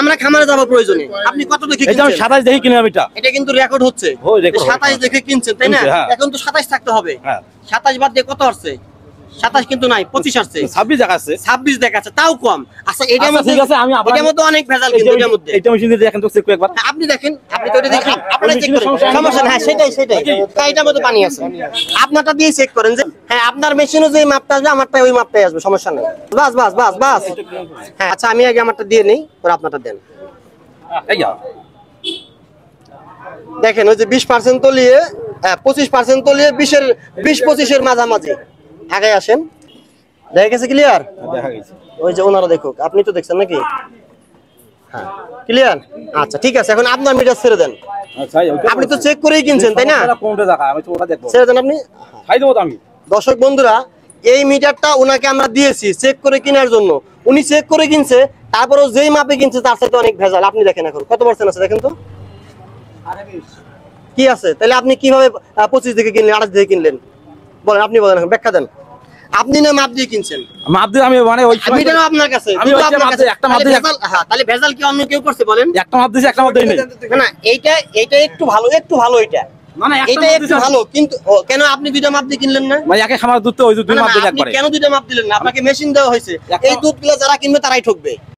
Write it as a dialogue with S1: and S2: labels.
S1: আমরা খামারে যাবো প্রয়োজনে। আপনি কত দেখে
S2: এটা আমি 27 দেখে কিনলাম।
S1: এটা কিন্তু রেকর্ড হচ্ছে, 27 দেখে কিনছেন তাই না? এখন তো 27 থাকতে হবে। 27 বাদ দিয়ে কত আসছে? 27 কিন্তু নাই, 25 আসছে।
S2: 26 দেখাচ্ছে,
S1: 26 দেখাচ্ছে, তাও কম। আচ্ছা এটার মধ্যে
S2: ঠিক আছে, আমি
S1: এটার মধ্যে অনেক ভেজাল কিন্তু এটার মধ্যে।
S2: এটা মেশিন দিয়ে দেখেন তো, চেক করে একবার।
S1: আপনি দেখেন, আপনি তো এটা দেখেন, আপনারা চেক করেন, সমস্যা না। হ্যাঁ সেটাই এটার মধ্যে পানি আছে, আপনারটা দিয়ে চেক করেন যে হ্যাঁ আপনার মেশিনও যে মাপটা আসবে আমারটা ওই মাপটাই আসবে, সমস্যা নেই। বাস। হ্যাঁ আচ্ছা আমি আগে আমারটা দিয়ে নেই, পরে আপনারটা দেন। দেখেন ওই যে 20% তলিয়ে, 25% তলিয়ে 20-25 মাঝামাঝি। আগে আসেন, দেখা গেছে ক্লিয়ার?
S2: দেখা গেছে,
S1: ওই যে ওনারা দেখুক, আপনি তো দেখছেন নাকি? হ্যাঁ ক্লিয়ার। আচ্ছা ঠিক আছে, এখন আপনার মিটার ছেড়ে দেন। আপনি তো চেক করেই কিনছেন তাই না? ছেড়ে দেন আপনি। দর্শক বন্ধুরা, এই মিটারটা ওনাকে আমরা দিয়েছি চেক করে কেনার জন্য। উনি চেক করে কিনছে, তারপরেও যেই মাপে কিনছে তার সাথে অনেক ভেজাল। আপনি দেখেন এখন কত % আছে দেখেন তো কি আছে। তাহলে আপনি কিভাবে 25 দিকে কিনলেন, 28 দিকে কিনলেন? বলেন, আপনি বলেন, ব্যাখ্যা দেন। আপনি না মাপ দিয়ে কিনছেন?
S2: মাপ দিয়ে আমি মানে ওই
S1: মিটারও আপনার কাছে,
S2: আমি একটা মাপ দিয়ে,
S1: হ্যাঁ তাহলে ভেজাল কি অন্য কেউ করছে বলেন?
S2: একটা মাপ দিয়েছি, একটা মাপ দেই নাই।
S1: না এইটা একটু ভালো এটা
S2: মানে
S1: এটা একটু ভালো, কিন্তু কেন আপনি দুইটা মাপ দিয়ে কিনলেন না?
S2: ভাই একে খামার দুধ তো ওই দুধ মাপ দিয়ে একবারে।
S1: কেন দুইটা মাপ দিলেন না? আপনাকে মেশিন দেওয়া হয়েছে, এই দুধগুলো যারা কিনবে তারাই ঠকবে।